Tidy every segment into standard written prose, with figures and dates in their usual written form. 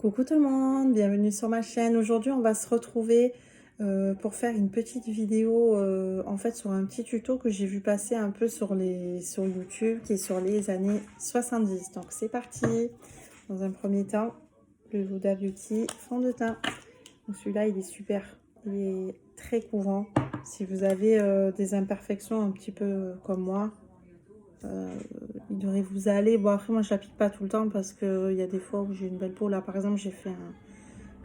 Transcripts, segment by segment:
Coucou tout le monde, bienvenue sur ma chaîne. Aujourd'hui, on va se retrouver pour faire une petite vidéo en fait sur un petit tuto que j'ai vu passer un peu sur YouTube qui est sur les années 70. Donc c'est parti. Dans un premier temps, le Huda Beauty fond de teint. Donc celui-là, il est super. Il est très couvrant. Si vous avez des imperfections un petit peu comme moi, il devrait vous aller. Bon, après, moi, je l'applique pas tout le temps parce qu'il y a des fois où j'ai une belle peau. Là, par exemple, j'ai fait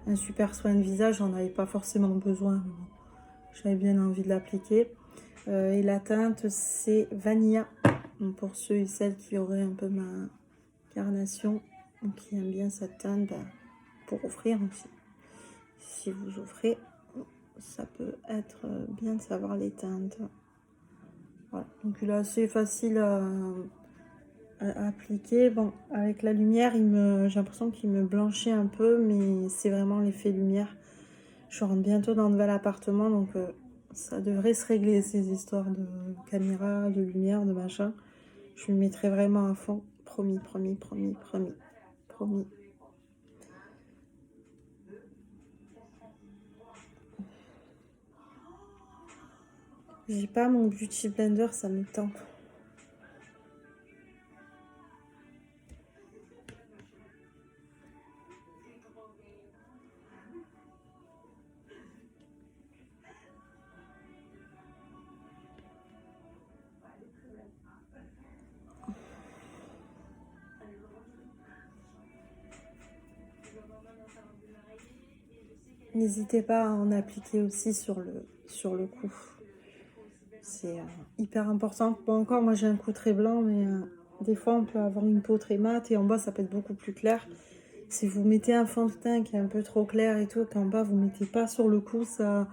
un super soin de visage. J'en avais pas forcément besoin. Mais bon, j'avais bien envie de l'appliquer. Et la teinte, c'est Vanilla. Donc, pour ceux et celles qui auraient un peu ma carnation, donc qui aiment bien cette teinte, ben, pour offrir aussi. Si vous offrez, ça peut être bien de savoir les teintes. Voilà. Donc, il est assez facile à appliquer. Bon, avec la lumière, j'ai l'impression qu'il me blanchit un peu, mais c'est vraiment l'effet lumière. Je rentre bientôt dans un nouvel appartement, donc ça devrait se régler, ces histoires de caméra, de lumière, de machin. Je le mettrai vraiment à fond. Promis, promis, promis, promis, promis. J'ai pas mon beauty blender, ça me tente. N'hésitez pas à en appliquer aussi sur le cou. C'est hyper important. Bon, encore, moi j'ai un cou très blanc, mais des fois on peut avoir une peau très mate et en bas ça peut être beaucoup plus clair. Si vous mettez un fond de teint qui est un peu trop clair et tout, qu'en bas vous mettez pas sur le cou, ça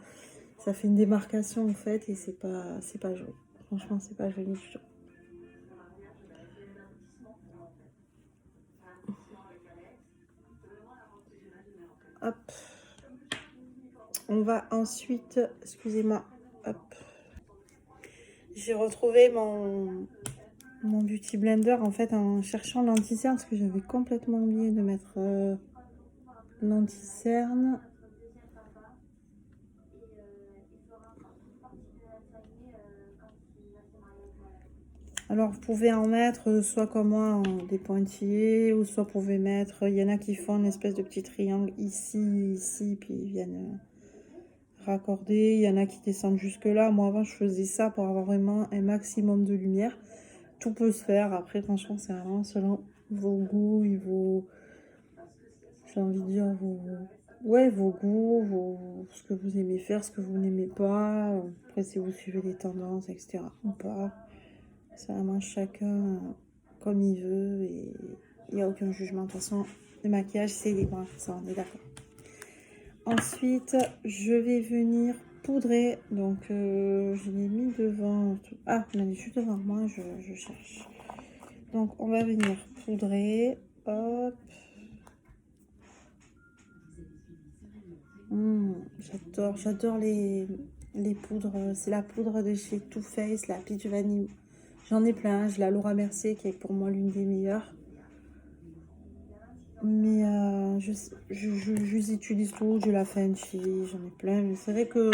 fait une démarcation en fait et c'est pas joli. Franchement, c'est pas joli du tout. Hop. On va ensuite, excusez-moi, hop. J'ai retrouvé mon Beauty Blender en fait en cherchant l'anti-cerne parce que j'avais complètement oublié de mettre l'anti-cerne. Alors vous pouvez en mettre soit comme moi en des pointillés ou soit vous pouvez mettre, il y en a qui font une espèce de petit triangle ici, puis ils viennent raccorder. Il y en a qui descendent jusque là. Moi avant je faisais ça pour avoir vraiment un maximum de lumière. Tout peut se faire. Après franchement c'est vraiment selon vos goûts et vos, j'ai envie de dire vos goûts, ce que vous aimez faire, ce que vous n'aimez pas. Après si vous suivez les tendances, etc. ou pas. C'est vraiment chacun comme il veut et il n'y a aucun jugement. De toute façon, le maquillage c'est libre, ça on est d'accord. Ensuite, je vais venir poudrer. Donc, je l'ai mis devant. Ah, il est juste devant moi, je cherche. Donc, on va venir poudrer. Hop. J'adore les poudres. C'est la poudre de chez Too Faced, la Peach Vanille. J'en ai plein. J'ai la Laura Mercier qui est pour moi l'une des meilleures. Mais je les utilise toutes. J'ai la Fenty, j'en ai plein. Mais c'est vrai que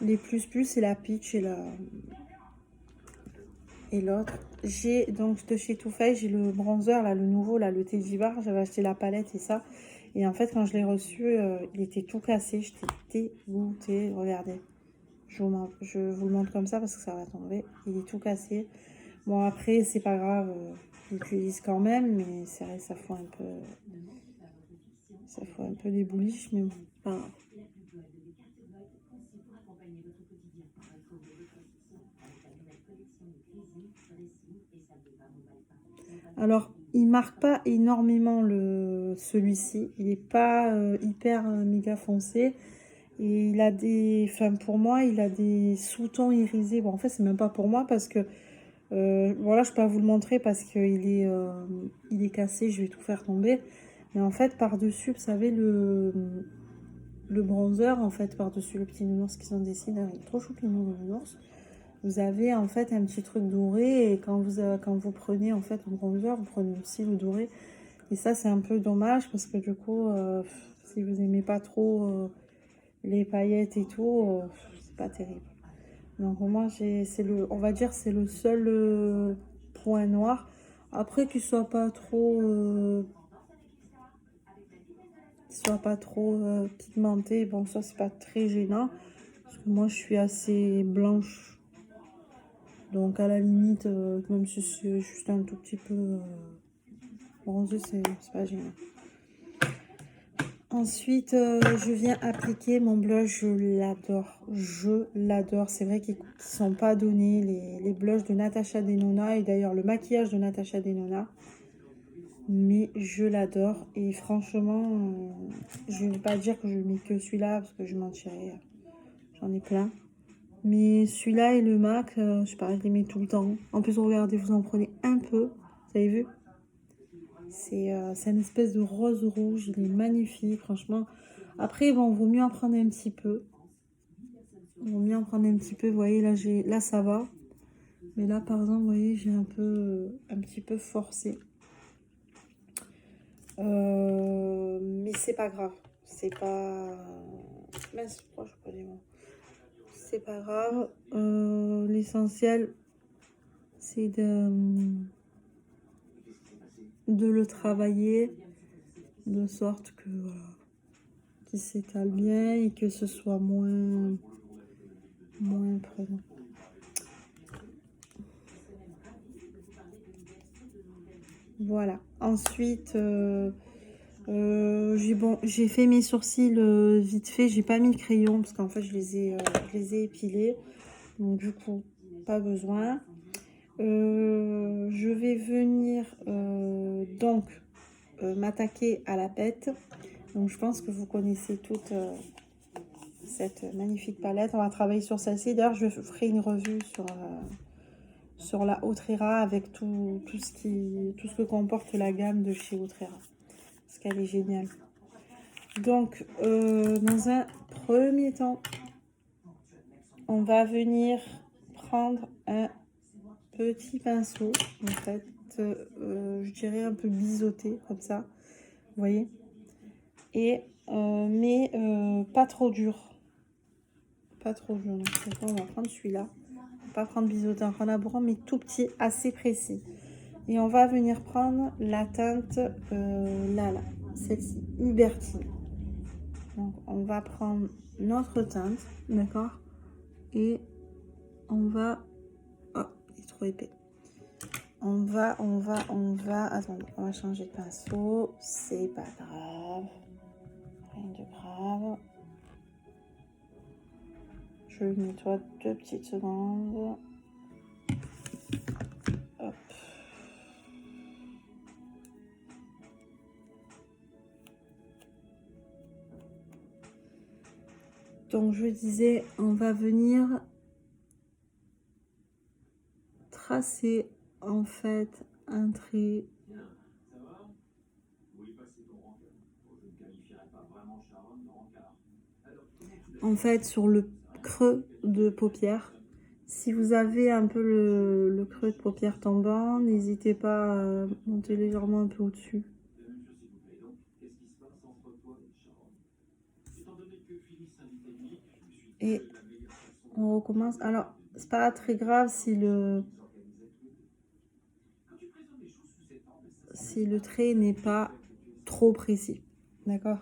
les plus, c'est la Peach et l'autre. J'ai donc de chez Too Faced, j'ai le bronzer, là, le nouveau, là, le Teddy Bar. J'avais acheté la palette et ça. Et en fait, quand je l'ai reçu, il était tout cassé. J'étais dégoûtée. Regardez. Je vous le montre comme ça parce que ça va tomber. Il est tout cassé. Bon, après, c'est pas grave. J'utilise quand même. Mais c'est vrai, ça fout un peu. Ça fout un peu des bouliches. Mais bon, pas grave. Alors, il marque pas énormément celui-ci. Il n'est pas hyper méga foncé. Et il a des... Enfin, pour moi, il a des sous-tons irisés. Bon, en fait, c'est même pas pour moi parce que... voilà, je peux pas vous le montrer parce il est cassé. Je vais tout faire tomber. Mais en fait, par-dessus, vous savez, le bronzer, en fait, par-dessus le petit nounours qu'ils ont dessiné. Il est trop choupi, le nounours. Vous avez en fait un petit truc doré et quand vous prenez en fait le bronzer, vous prenez aussi le doré Et ça, c'est un peu dommage parce que du coup, si vous aimez pas trop les paillettes et tout, c'est pas terrible. Donc moi, on va dire, c'est le seul point noir. Après, qu'il soit pas trop pigmenté, bon, ça, c'est pas très gênant. Parce que moi, je suis assez blanche. Donc à la limite, même si c'est juste un tout petit peu bronzé, c'est pas gênant. Ensuite, je viens appliquer mon blush, je l'adore. Je l'adore. C'est vrai qu'ils ne sont pas donnés, les blushs de Natasha Denona. Et d'ailleurs, le maquillage de Natasha Denona. Mais je l'adore. Et franchement, je ne vais pas dire que je mets que celui-là, parce que je mentirais. J'en ai plein. Mais celui-là et le MAC, je sais pas, je les mets tout le temps. En plus, regardez, vous en prenez un peu. Vous avez vu? C'est une espèce de rose rouge. Il est magnifique, franchement. Après, bon, vaut mieux en prendre un petit peu. Vaut mieux en prendre un petit peu. Vous voyez, là ça va. Mais là, par exemple, vous voyez, j'ai un petit peu forcé. Mais c'est pas grave. C'est pas... Mince, pourquoi je connais moi. C'est pas grave. L'essentiel, c'est de le travailler de sorte que voilà, qu'il s'étale bien et que ce soit moins prenant. Voilà. Ensuite, j'ai fait mes sourcils vite fait. J'ai pas mis le crayon parce qu'en fait, je les ai épilés. Donc, du coup, pas besoin. Je vais venir m'attaquer à la pette. Donc, je pense que vous connaissez toute cette magnifique palette. On va travailler sur celle-ci. D'ailleurs, je ferai une revue sur la Autrera avec tout ce que comporte la gamme de chez Autrera. Parce qu'elle est géniale. Donc, dans un premier temps, on va venir prendre un petit pinceau, en fait, je dirais un peu biseauté, comme ça, vous voyez. Et, mais pas trop dur. Pas trop dur. Donc, on va prendre celui-là. Pas prendre biseauté en collaborant, mais tout petit, assez précis. Et on va venir prendre la teinte là, celle-ci, Hubertine. Donc on va prendre notre teinte, d'accord, et on va... Oh, il est trop épais. Attendez, on va changer de pinceau. C'est pas grave. Rien de grave. Je le nettoie 2 petites secondes. Hop. Donc je disais, on va venir tracer en fait un trait en fait sur le creux de paupière. Si vous avez un peu le creux de paupière tombant, n'hésitez pas à monter légèrement un peu au-dessus. Et on recommence. Alors, c'est pas très grave si le trait n'est pas trop précis. D'accord?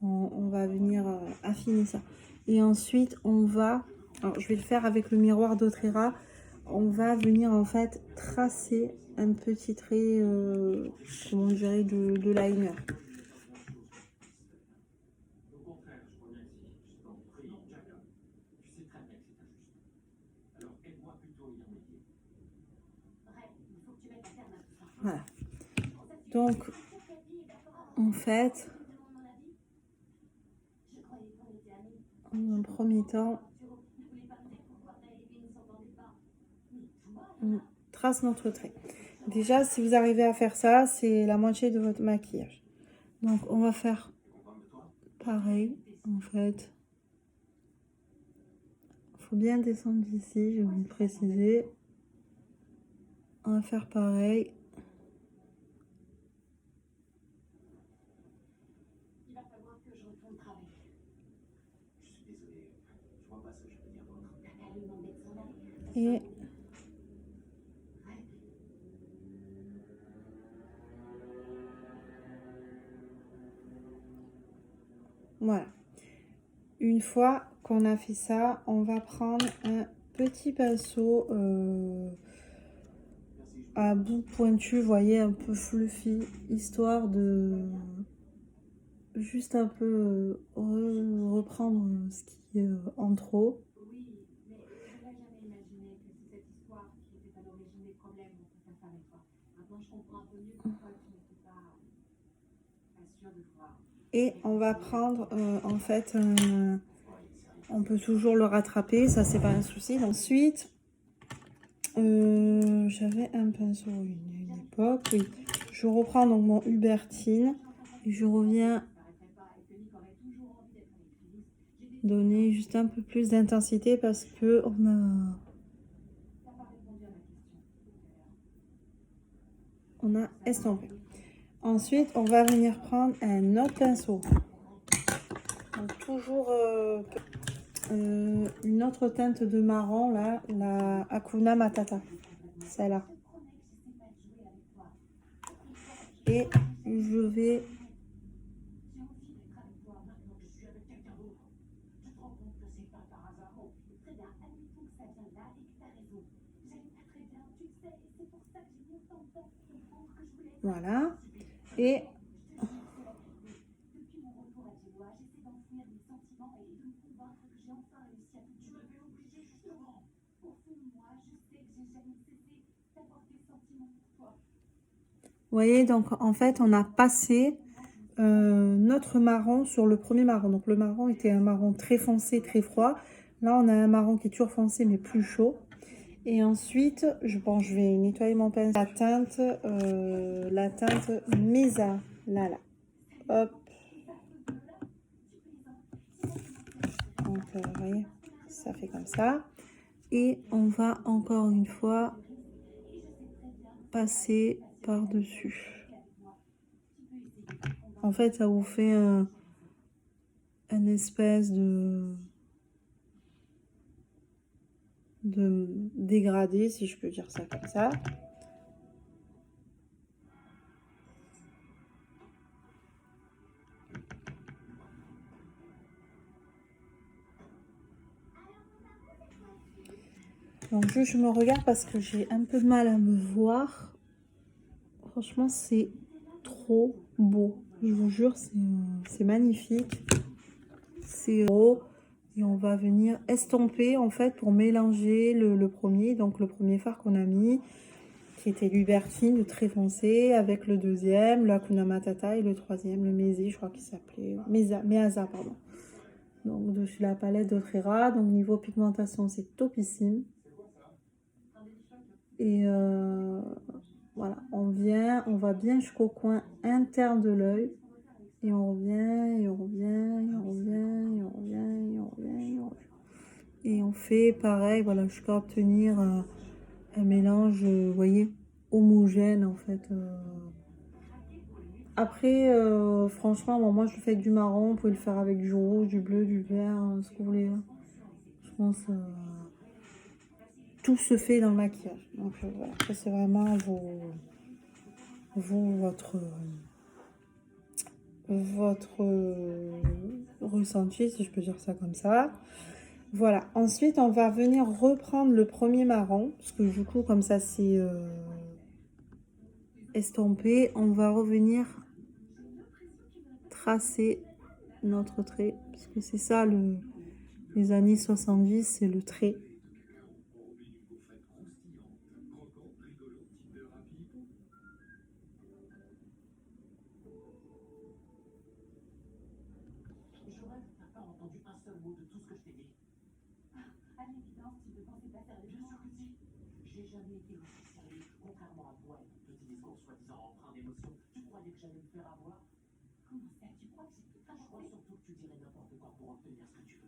On va venir affiner ça. Et ensuite, alors je vais le faire avec le miroir d'Autrera. On va venir en fait tracer un petit trait, comment dirais, de liner. Voilà. Donc, en fait, en un premier temps, on trace notre trait. Déjà, si vous arrivez à faire ça, c'est la moitié de votre maquillage. Donc, on va faire pareil, en fait. Il faut bien descendre d'ici, je vais vous le préciser. On va faire pareil. Et voilà. Une fois qu'on a fait ça, on va prendre un petit pinceau à bout pointu, vous voyez, un peu fluffy, histoire de juste un peu reprendre ce qui est en trop. Et on va prendre en fait, on peut toujours le rattraper, ça c'est pas un souci. Ensuite, j'avais un pinceau une époque, oui. Je reprends donc mon Hubertine et je reviens donner juste un peu plus d'intensité parce que on a estompé. Ensuite, on va venir prendre un autre pinceau. Donc, toujours une autre teinte de marron, là, la Hakuna Matata. Celle-là. Et je vais voilà. Et vous voyez, donc en fait, on a passé notre marron sur le premier marron. Donc le marron était un marron très foncé, très froid. Là, on a un marron qui est toujours foncé, mais plus chaud. Et ensuite, je vais nettoyer mon pinceau. La teinte Mesa. Là, là. Hop. Donc, vous voyez, ça fait comme ça. Et on va encore une fois passer par-dessus. En fait, ça vous fait un espèce de dégradé, si je peux dire ça comme ça. Donc je me regarde parce que j'ai un peu de mal à me voir. Franchement, c'est trop beau. Je vous jure, c'est magnifique. C'est beau. Et on va venir estomper en fait pour mélanger le premier. Donc le premier fard qu'on a mis, qui était Lubertine, le très foncé, avec le deuxième, le Hakuna Matata, et le troisième, le Mézi, je crois qu'il s'appelait. Meaza, pardon. Donc dessus la palette d'Otrera. Donc niveau pigmentation, c'est topissime. Et voilà, on va bien jusqu'au coin interne de l'œil. Et on revient, et on revient, et on revient, et on revient, et on revient, et on revient. Et on fait pareil, voilà, jusqu'à obtenir un mélange, vous voyez, homogène en fait. Après, franchement, bon, moi je le fais avec du marron, vous pouvez le faire avec du rouge, du bleu, du vert, ce que vous voulez. Je pense tout se fait dans le maquillage. Donc voilà, ça c'est vraiment votre ressenti, si je peux dire ça comme ça. Voilà, ensuite on va venir reprendre le premier marron, parce que du coup comme ça c'est estompé, on va revenir tracer notre trait, parce que c'est ça les années 70, c'est le trait.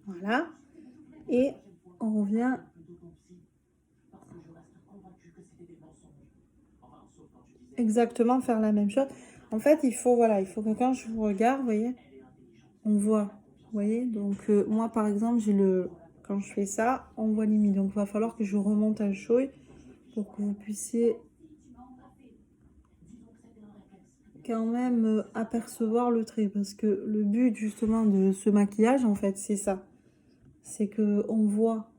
Voilà, et on revient exactement faire la même chose. En fait, il faut que quand je vous regarde, vous voyez, on voit, vous voyez. Donc moi par exemple, quand je fais ça, on voit limite. Donc il va falloir que je remonte un show pour que vous puissiez quand même apercevoir le trait, parce que le but justement de ce maquillage en fait c'est ça, c'est que on voit.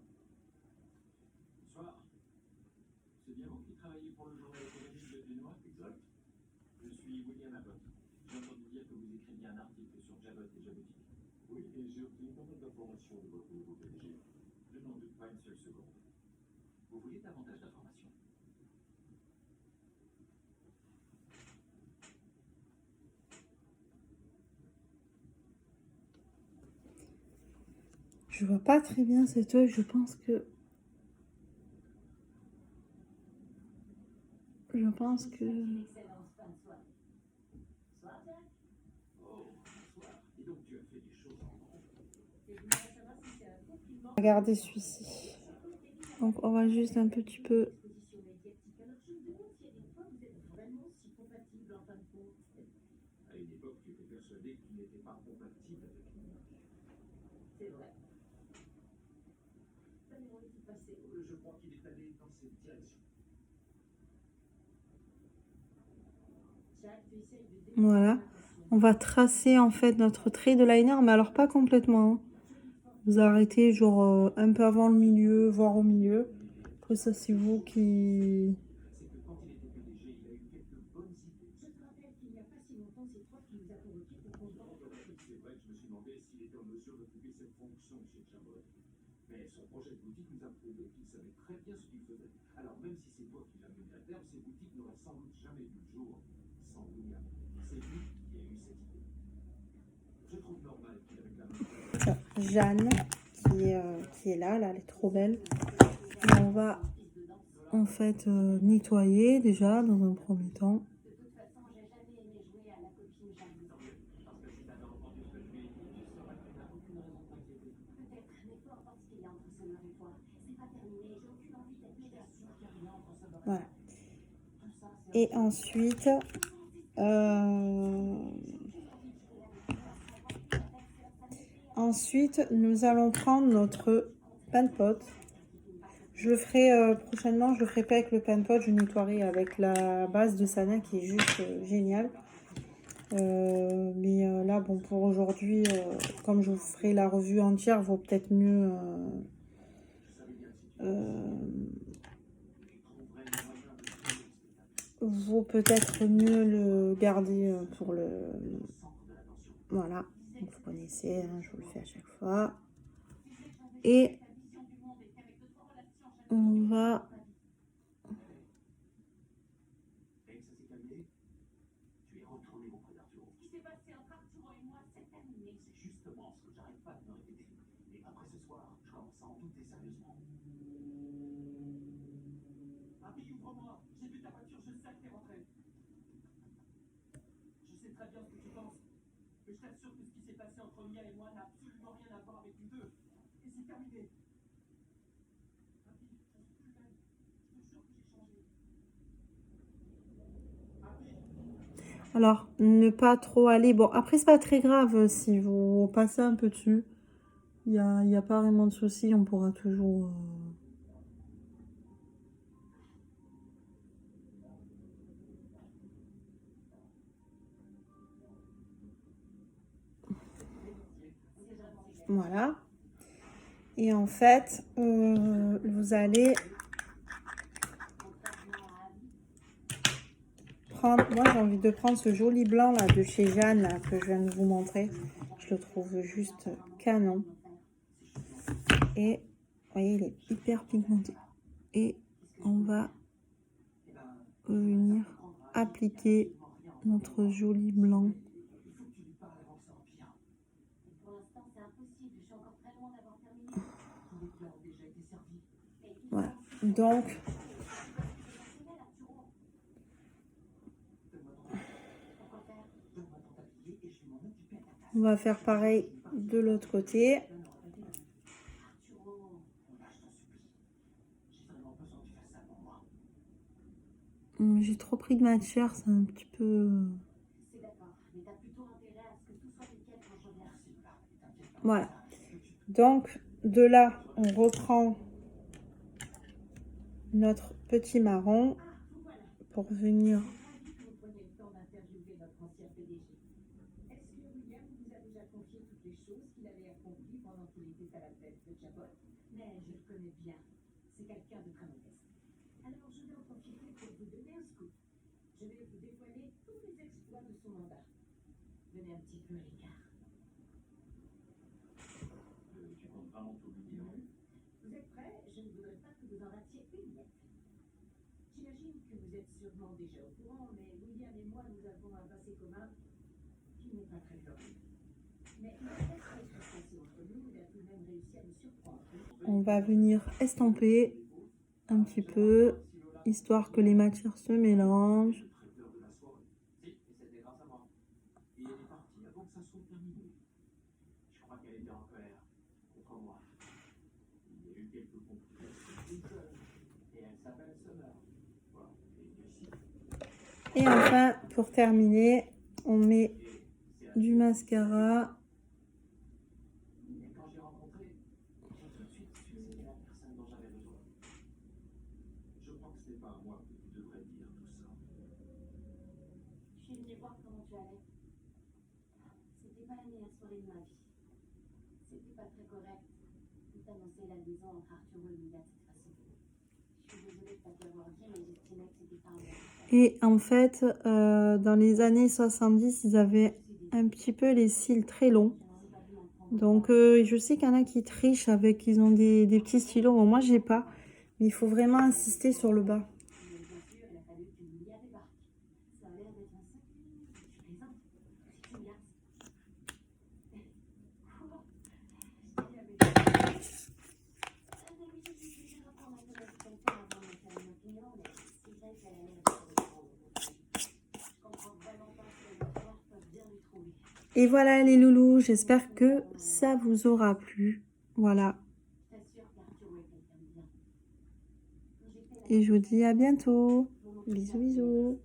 Je vois pas très bien cet œil, je pense que regardez celui-ci. Donc on va juste un petit peu. Voilà, on va tracer en fait notre trait de liner, mais alors pas complètement, hein. Vous arrêtez genre un peu avant le milieu, voire au milieu. Après ça c'est vous qui... Jeanne qui est là, elle est trop belle. Et on va en fait nettoyer déjà dans un premier temps. Voilà. Et ensuite, nous allons prendre notre pan pot. Je le ferai prochainement, je le ferai pas avec le pan pot, je nettoierai avec la base de Sana qui est juste géniale. Mais là, bon, pour aujourd'hui, comme je vous ferai la revue entière, vaut peut-être mieux le garder pour le... Voilà, donc vous connaissez, hein, je vous le fais à chaque fois. Et on va... Alors, ne pas trop aller... Bon, après, c'est pas très grave si vous passez un peu dessus. Il y a pas vraiment de souci, on pourra toujours... Voilà. Et en fait, vous allez prendre... Moi, j'ai envie de prendre ce joli blanc là de chez Jeanne là, que je viens de vous montrer. Je le trouve juste canon. Et vous voyez, il est hyper pigmenté. Et on va venir appliquer notre joli blanc. Voilà. Donc, on va faire pareil de l'autre côté. J'ai trop pris de matière, c'est un petit peu... Voilà. Donc, de là, on reprend notre petit marron pour venir on va venir estamper un petit peu, histoire que les matières se mélangent. Et enfin, pour terminer, on met du mascara. Et en fait, dans les années 70, ils avaient un petit peu les cils très longs. Donc, je sais qu'il y en a qui trichent avec, ils ont des petits stylos. Bon, moi, j'ai pas. Mais il faut vraiment insister sur le bas. Et voilà les loulous, j'espère que ça vous aura plu. Voilà. Et je vous dis à bientôt. Bisous, bisous.